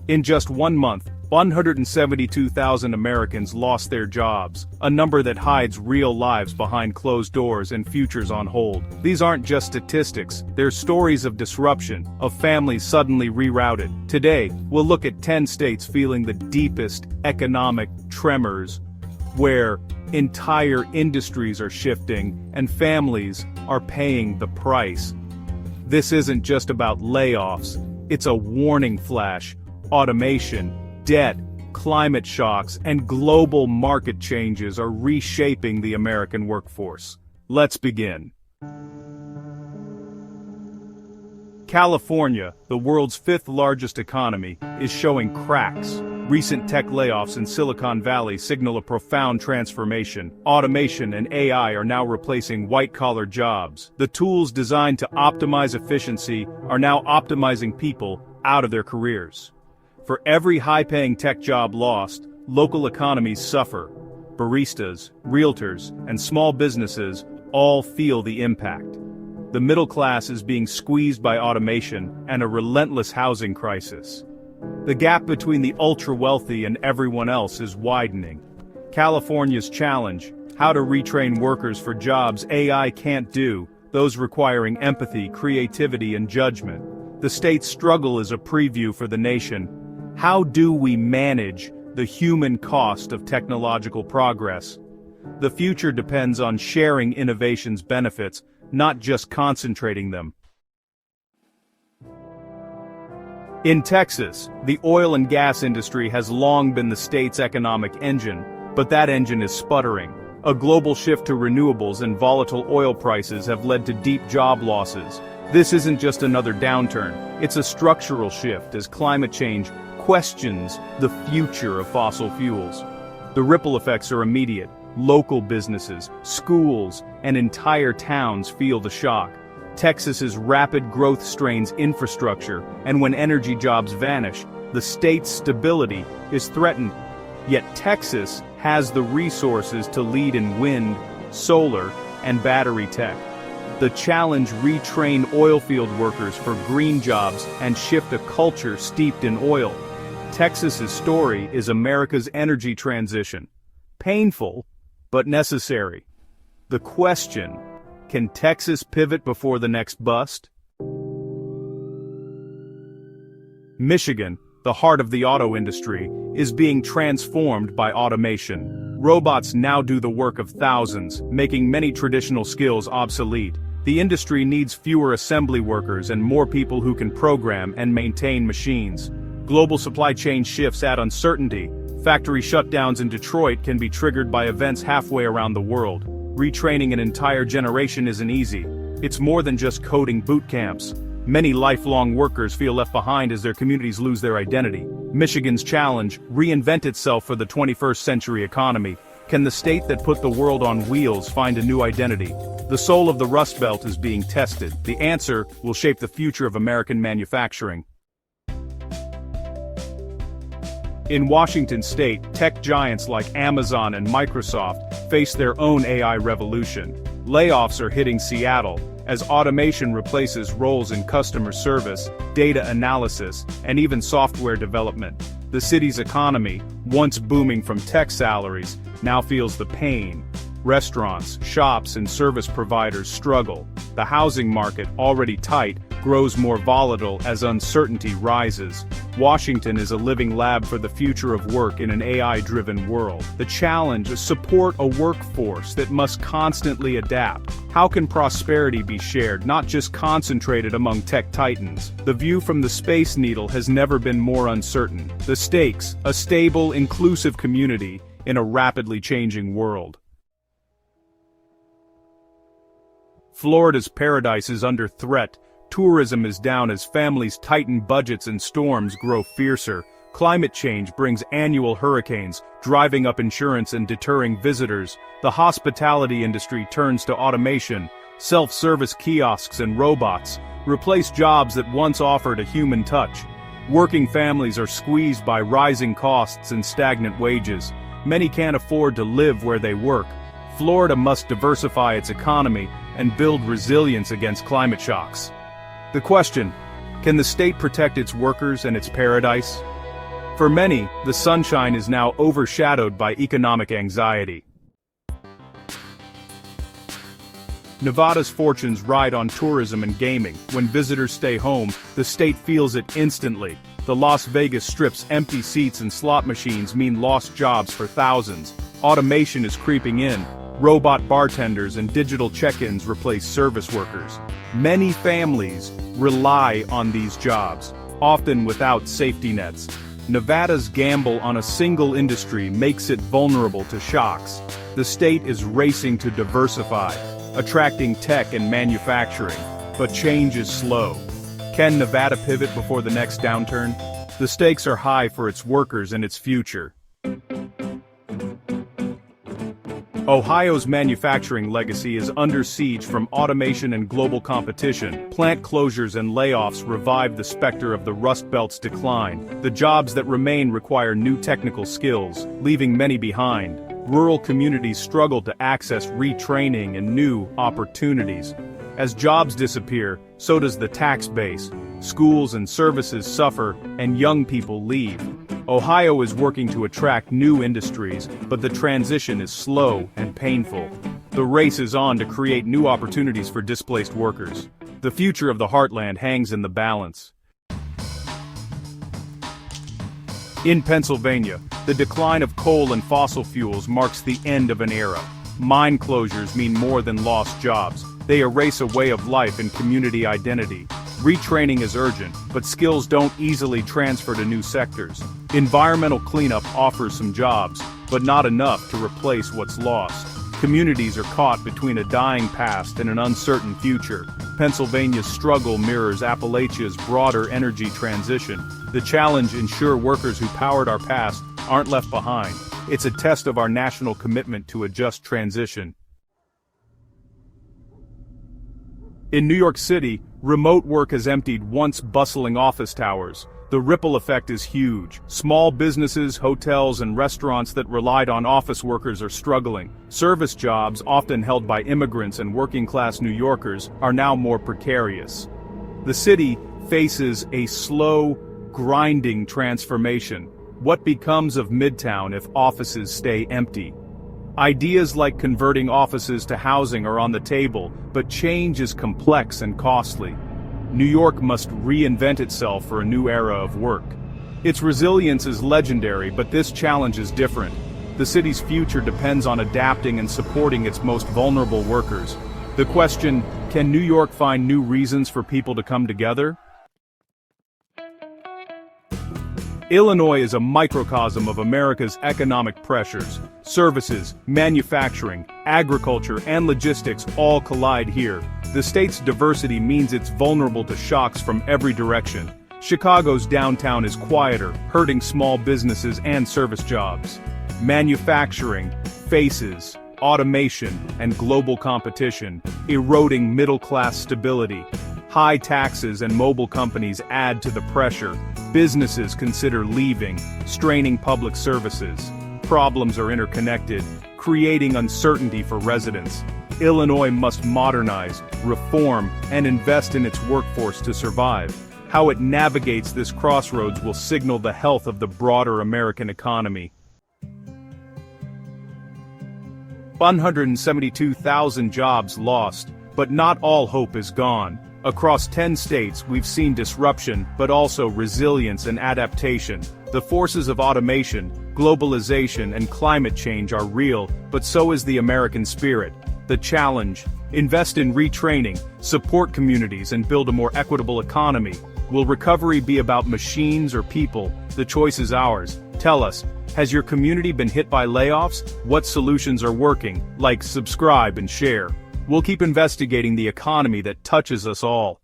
In just 1 month, 172,000 Americans lost their jobs, a number that hides real lives behind closed doors and futures on hold. These aren't just statistics, they're stories of disruption, of families suddenly rerouted. Today, we'll look at 10 states feeling the deepest economic tremors, where entire industries are shifting and families are paying the price. This isn't just about layoffs, it's a warning flash. Automation, debt, climate shocks, and global market changes are reshaping the American workforce. Let's begin. California, the world's fifth largest economy, is showing cracks. Recent tech layoffs in Silicon Valley signal a profound transformation. Automation and AI are now replacing white-collar jobs. The tools designed to optimize efficiency are now optimizing people out of their careers. For every high-paying tech job lost, local economies suffer. Baristas, realtors, and small businesses all feel the impact. The middle class is being squeezed by automation and a relentless housing crisis. The gap between the ultra-wealthy and everyone else is widening. California's challenge: how to retrain workers for jobs AI can't do, those requiring empathy, creativity, and judgment. The state's struggle is a preview for the nation. How do we manage the human cost of technological progress? The future depends on sharing innovation's benefits, not just concentrating them. In Texas, the oil and gas industry has long been the state's economic engine, but that engine is sputtering. A global shift to renewables and volatile oil prices have led to deep job losses. This isn't just another downturn, it's a structural shift as climate change questions the future of fossil fuels. The ripple effects are immediate. Local businesses, schools, and entire towns feel the shock. Texas's rapid growth strains infrastructure, and when energy jobs vanish, the state's stability is threatened. Yet Texas has the resources to lead in wind, solar, and battery tech. The challenge: retrain oilfield workers for green jobs and shift a culture steeped in oil. Texas's story is America's energy transition. Painful, but necessary. The question: can Texas pivot before the next bust? Michigan, the heart of the auto industry, is being transformed by automation. Robots now do the work of thousands, making many traditional skills obsolete. The industry needs fewer assembly workers and more people who can program and maintain machines. Global supply chain shifts add uncertainty. Factory shutdowns in Detroit can be triggered by events halfway around the world. Retraining an entire generation isn't easy. It's more than just coding boot camps. Many lifelong workers feel left behind as their communities lose their identity. Michigan's challenge: reinvent itself for the 21st century economy. Can the state that put the world on wheels find a new identity? The soul of the Rust Belt is being tested. The answer will shape the future of American manufacturing. In Washington state, tech giants like Amazon and Microsoft face their own AI revolution. Layoffs are hitting Seattle as automation replaces roles in customer service, data analysis, and even software development. The city's economy, once booming from tech salaries, now feels the pain. Restaurants, shops, and service providers struggle. The housing market, already tight, grows more volatile as uncertainty rises. Washington is a living lab for the future of work in an AI-driven world. The challenge is support a workforce that must constantly adapt. How can prosperity be shared, not just concentrated among tech titans? The view from the Space Needle has never been more uncertain. The stakes: a stable, inclusive community in a rapidly changing world. Florida's paradise is under threat. Tourism is down as families tighten budgets and storms grow fiercer. Climate change brings annual hurricanes, driving up insurance and deterring visitors. The hospitality industry turns to automation. Self-service kiosks and robots replace jobs that once offered a human touch. Working families are squeezed by rising costs and stagnant wages. Many can't afford to live where they work. Florida must diversify its economy and build resilience against climate shocks. The question: can the state protect its workers and its paradise? For many, the sunshine is now overshadowed by economic anxiety. Nevada's fortunes ride on tourism and gaming. When visitors stay home, the state feels it instantly. The Las Vegas Strip's empty seats and slot machines mean lost jobs for thousands. Automation is creeping in. Robot bartenders and digital check-ins replace service workers. Many families rely on these jobs, often without safety nets. Nevada's gamble on a single industry makes it vulnerable to shocks. The state is racing to diversify, attracting tech and manufacturing, but change is slow. Can Nevada pivot before the next downturn? The stakes are high for its workers and its future. Ohio's manufacturing legacy is under siege from automation and global competition. Plant closures and layoffs revive the specter of the Rust Belt's decline. The jobs that remain require new technical skills, leaving many behind. Rural communities struggle to access retraining and new opportunities. As jobs disappear, so does the tax base. Schools and services suffer, and young people leave. Ohio is working to attract new industries, but the transition is slow and painful. The race is on to create new opportunities for displaced workers. The future of the heartland hangs in the balance. In Pennsylvania, the decline of coal and fossil fuels marks the end of an era. Mine closures mean more than lost jobs. They erase a way of life and community identity. Retraining is urgent, but skills don't easily transfer to new sectors. Environmental cleanup offers some jobs, but not enough to replace what's lost. Communities are caught between a dying past and an uncertain future. Pennsylvania's struggle mirrors Appalachia's broader energy transition. The challenge: ensure workers who powered our past aren't left behind. It's a test of our national commitment to a just transition. In New York City, remote work has emptied once bustling office towers. The ripple effect is huge. Small businesses, hotels, and restaurants that relied on office workers are struggling. Service jobs, often held by immigrants and working-class New Yorkers, are now more precarious. The city faces a slow, grinding transformation. What becomes of Midtown if offices stay empty? Ideas like converting offices to housing are on the table, but change is complex and costly. New York must reinvent itself for a new era of work. Its resilience is legendary, but this challenge is different. The city's future depends on adapting and supporting its most vulnerable workers. The question: can New York find new reasons for people to come together? Illinois is a microcosm of America's economic pressures. Services, manufacturing, agriculture, and logistics all collide here. The state's diversity means it's vulnerable to shocks from every direction. Chicago's downtown is quieter, hurting small businesses and service jobs. Manufacturing faces automation and global competition, eroding middle-class stability. High taxes and mobile companies add to the pressure. Businesses consider leaving, straining public services. Problems are interconnected, creating uncertainty for residents. Illinois must modernize, reform, and invest in its workforce to survive. How it navigates this crossroads will signal the health of the broader American economy. 172,000 jobs lost, but not all hope is gone. Across 10 states, we've seen disruption, but also resilience and adaptation. The forces of automation, globalization, and climate change are real, but so is the American spirit. The challenge: invest in retraining, support communities, and build a more equitable economy. Will recovery be about machines or people? The choice is ours. Tell us, has your community been hit by layoffs? What solutions are working? Like, subscribe, and share. We'll keep investigating the economy that touches us all.